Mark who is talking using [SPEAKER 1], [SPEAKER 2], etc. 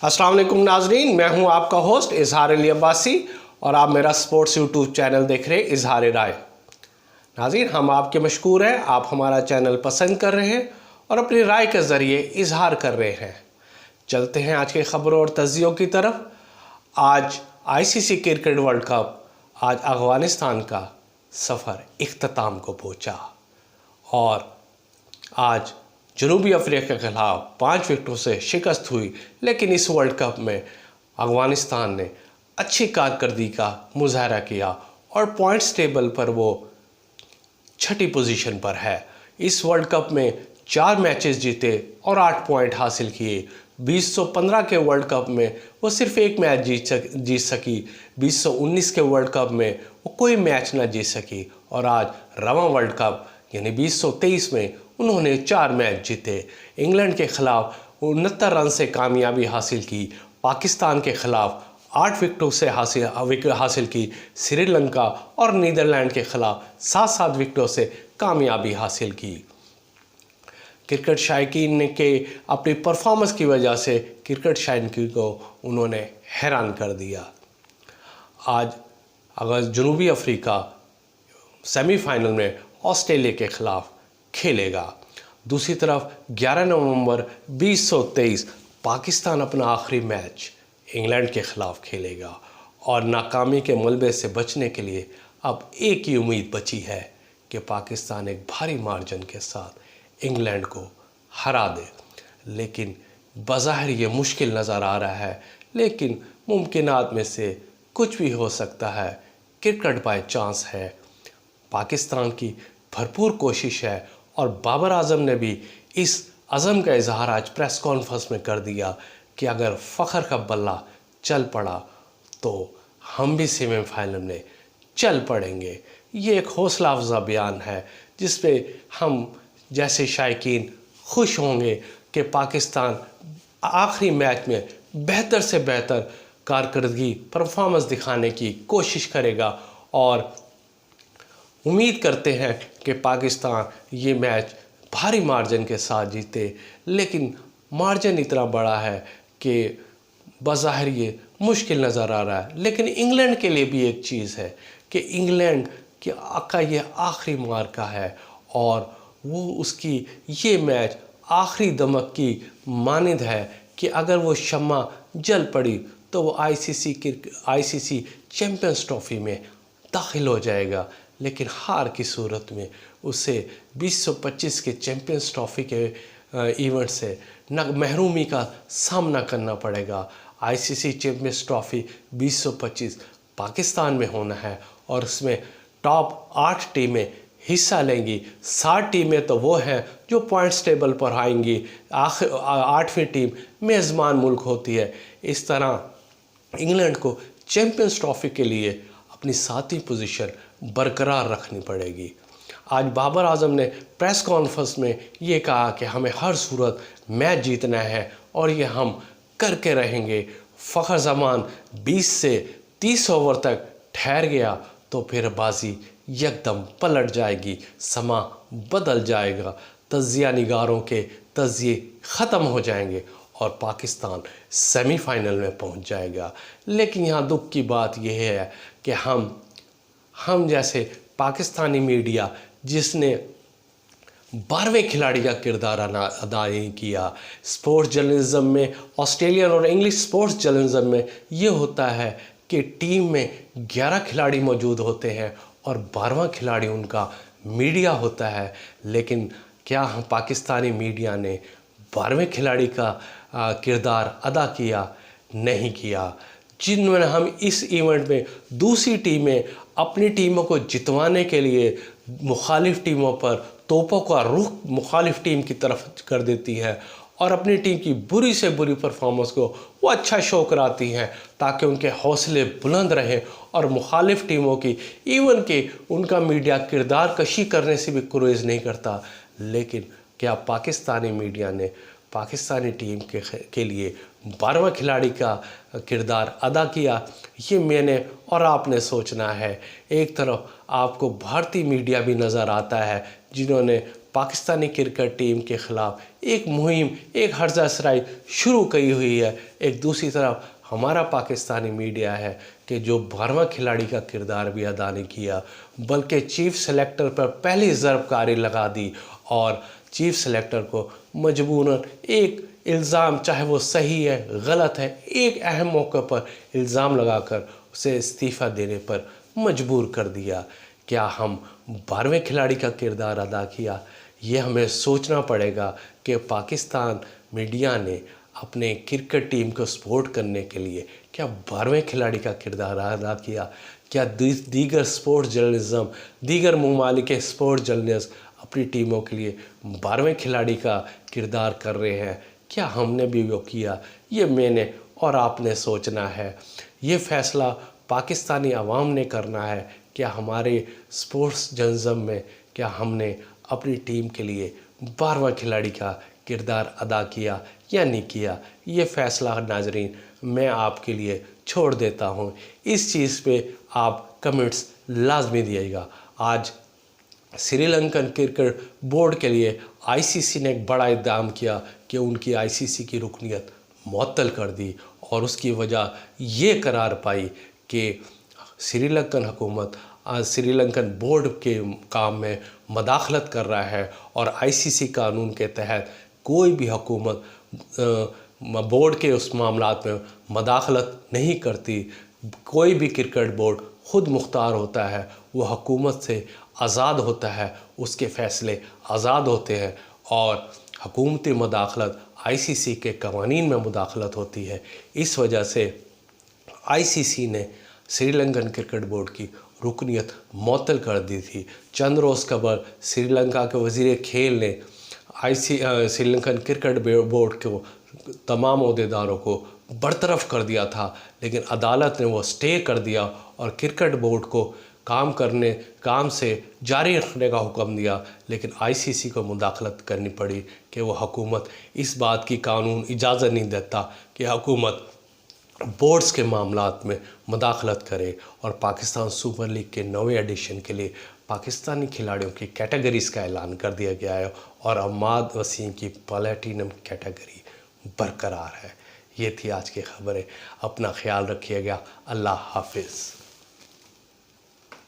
[SPEAKER 1] अस्सलाम वालेकुम नाजरीन, मैं हूं आपका होस्ट इजहार अली अब्बासी और आप मेरा स्पोर्ट्स यूट्यूब चैनल देख रहे हैं इजहार राय। नाजरीन, हम आपके मशकूर हैं, आप हमारा चैनल पसंद कर रहे हैं और अपनी राय के ज़रिए इजहार कर रहे हैं। चलते हैं आज के ख़बरों और तज्ज़ियों की तरफ। आज आईसीसी क्रिकेट वर्ल्ड कप, आज अफ़गानिस्तान का सफ़र इख्तिताम को पहुँचा और आज जनूबी अफ्रीका के खिलाफ 5 विकेटों से शिकस्त हुई, लेकिन इस वर्ल्ड कप में अफ़गानिस्तान ने अच्छी कारकर्दगी का मुजाहरा किया और पॉइंट्स टेबल पर वो छठी पोजीशन पर है। इस वर्ल्ड कप में 4 मैचेस जीते और 8 पॉइंट हासिल किए। 2015 के वर्ल्ड कप में वो सिर्फ एक मैच जीत सकी। 2019 के वर्ल्ड कप में वो कोई मैच ना जीत सकी और आज रवां वर्ल्ड कप यानी 2023 में उन्होंने 4 मैच जीते। इंग्लैंड के खिलाफ 69 रन से कामयाबी हासिल की। पाकिस्तान के खिलाफ 8 विकेटों से हासिल की। श्रीलंका और नीदरलैंड के खिलाफ 7-7 विकेटों से कामयाबी हासिल की। क्रिकेट शायकीन के अपनी परफॉर्मेंस की वजह से क्रिकेट शायकीन को उन्होंने हैरान कर दिया। आज अगर जनूबी अफ्रीका सेमीफाइनल में ऑस्ट्रेलिया के खिलाफ खेलेगा। दूसरी तरफ 11 नवंबर 2023 पाकिस्तान अपना आखिरी मैच इंग्लैंड के खिलाफ खेलेगा और नाकामी के मलबे से बचने के लिए अब एक ही उम्मीद बची है कि पाकिस्तान एक भारी मार्जिन के साथ इंग्लैंड को हरा दे। लेकिन बज़ाहिर ये मुश्किल नज़र आ रहा है, लेकिन मुमकिनात में से कुछ भी हो सकता है। क्रिकेट बाय चांस है। पाकिस्तान की भरपूर कोशिश है और बाबर आजम ने भी इस अज़म का इजहार आज प्रेस कॉन्फ्रेंस में कर दिया कि अगर फ़ख्र का बल्ला चल पड़ा तो हम भी सेमीफाइनल में चल पड़ेंगे। ये एक हौसला अफजा बयान है जिसपे हम जैसे शायकीन खुश होंगे कि पाकिस्तान आखिरी मैच में बेहतर से बेहतर कारकर्दगी परफॉर्मेंस दिखाने की कोशिश करेगा और उम्मीद करते हैं कि पाकिस्तान ये मैच भारी मार्जिन के साथ जीते। लेकिन मार्जिन इतना बड़ा है कि बज़ाहिर ये मुश्किल नज़र आ रहा है। लेकिन इंग्लैंड के लिए भी एक चीज़ है कि इंग्लैंड का ये आखिरी मार्का है और वो उसकी ये मैच आखिरी दमक की मानिंद है कि अगर वो शम्मा जल पड़ी तो वो आईसीसी चैम्पियंस ट्रॉफ़ी में दाखिल हो जाएगा। लेकिन हार की सूरत में उसे 2025 के चैम्पियंस ट्रॉफ़ी के इवेंट से महरूमी का सामना करना पड़ेगा। आईसीसी चैम्पियंस ट्रॉफ़ी 2025 पाकिस्तान में होना है और उसमें टॉप 8 टीमें हिस्सा लेंगी। 7 टीमें तो वो हैं जो पॉइंट्स टेबल पर आएंगी। 8वीं टीम मेज़बान मुल्क होती है। इस तरह इंग्लैंड को चैम्पियंस ट्रॉफ़ी के लिए अपनी 7वीं पोजीशन बरकरार रखनी पड़ेगी। आज बाबर आजम ने प्रेस कॉन्फ्रेंस में ये कहा कि हमें हर सूरत मैच जीतना है और ये हम करके रहेंगे। फ़ख्र ज़मान 20 से 30 ओवर तक ठहर गया तो फिर बाजी यकदम पलट जाएगी, समा बदल जाएगा, तज्ज़िया निगारों के तज्ज़िये ख़त्म हो जाएंगे और पाकिस्तान सेमीफाइनल में पहुंच जाएगा। लेकिन यहाँ दुख की बात यह है कि हम जैसे पाकिस्तानी मीडिया जिसने 12वें खिलाड़ी का किरदार अदा नहीं किया। स्पोर्ट्स जर्नलिज़म में, ऑस्ट्रेलियन और इंग्लिश स्पोर्ट्स जर्नलिज़म में ये होता है कि टीम में 11 खिलाड़ी मौजूद होते हैं और 12वां खिलाड़ी उनका मीडिया होता है। लेकिन क्या हम पाकिस्तानी मीडिया ने 12वें खिलाड़ी का किरदार अदा किया? नहीं किया। जिनमें हम इस इवेंट में दूसरी टीमें अपनी टीमों को जितवाने के लिए मुखालिफ टीमों पर तोपों का रुख मुखालिफ टीम की तरफ कर देती है और अपनी टीम की बुरी से बुरी परफॉर्मेंस को वो अच्छा शो कराती हैं ताकि उनके हौसले बुलंद रहें और मुखालिफ टीमों की इवन के उनका मीडिया किरदार कशी करने से भी गुरेज नहीं करता। लेकिन क्या पाकिस्तानी मीडिया ने पाकिस्तानी टीम के लिए 12वां खिलाड़ी का किरदार अदा किया? ये मैंने और आपने सोचना है। एक तरफ आपको भारतीय मीडिया भी नज़र आता है जिन्होंने पाकिस्तानी क्रिकेट टीम के ख़िलाफ़ एक मुहिम, एक हर्जा असराई शुरू की हुई है। एक दूसरी तरफ हमारा पाकिस्तानी मीडिया है कि जो 12वां खिलाड़ी का किरदार भी अदा नहीं किया, बल्कि चीफ सेलेक्टर पर पहली ज़रबकारी लगा दी और चीफ सेलेक्टर को मजबूरन एक इल्ज़ाम, चाहे वो सही है गलत है, एक अहम मौके पर इल्ज़ाम लगाकर उसे इस्तीफ़ा देने पर मजबूर कर दिया। क्या हम 12वें खिलाड़ी का किरदार अदा किया? ये हमें सोचना पड़ेगा कि पाकिस्तान मीडिया ने अपने क्रिकेट टीम को सपोर्ट करने के लिए क्या 12वें खिलाड़ी का किरदार अदा किया? क्या दीगर स्पोर्ट्स जर्नलिज़म, दीगर ममालिक के स्पोर्ट्स जर्नलिस्ट अपनी टीमों के लिए 12वें खिलाड़ी का किरदार कर रहे हैं? क्या हमने भी वो किया? ये मैंने और आपने सोचना है। ये फ़ैसला पाकिस्तानी अवाम ने करना है। क्या हमारे स्पोर्ट्स जर्नलिज़म में क्या हमने अपनी टीम के लिए 12वां खिलाड़ी का किरदार अदा किया या नहीं किया? ये फ़ैसला नाज़रीन मैं आपके लिए छोड़ देता हूँ। इस चीज़ पे आप कमेंट्स लाजमी दिएगा। आज श्रीलंकन क्रिकेट बोर्ड के लिए आईसीसी ने एक बड़ा इक़दाम किया कि उनकी आईसीसी की रुकनियत मुअत्तल कर दी और उसकी वजह ये करार पाई कि श्रीलंकन हुकूमत श्रीलंकन बोर्ड के काम में मदाखलत कर रहा है और आईसीसी कानून के तहत कोई भी हुकूमत बोर्ड के उस मामलात में मदाखलत नहीं करती। कोई भी क्रिकेट बोर्ड ख़ुद मुख्तार होता है, वो हुकूमत से आज़ाद होता है, उसके फ़ैसले आज़ाद होते हैं और हुकूमती मदाखलत आईसीसी के कवानीन में मुदाखलत होती है। इस वजह से आईसीसी ने श्रीलंकन क्रिकेट बोर्ड की रुकनियत मुअत्तल कर दी थी। चंद रोज़ कबल श्रीलंका के वज़ीर खेल ने श्रीलंकन क्रिकेट बोर्ड को तमाम अहदेदारों को बरतरफ कर दिया था, लेकिन अदालत ने वो स्टे कर दिया और क्रिकेट बोर्ड को काम से जारी रखने का हुक्म दिया। लेकिन आईसीसी को मुदाखलत करनी पड़ी कि वो हुकूमत इस बात की कानून इजाज़त नहीं देता कि हुकूमत बोर्ड्स के मामलात में मुदाखलत करे और पाकिस्तान सुपर लीग के 9वें एडिशन के लिए पाकिस्तानी खिलाड़ियों की कैटेगरीज़ का ऐलान कर दिया गया है और अम्माद वसीम की प्लैटिनम कैटेगरी बरकरार है। ये थी आज की खबरें। अपना ख्याल रखिएगा। अल्लाह हाफिज़।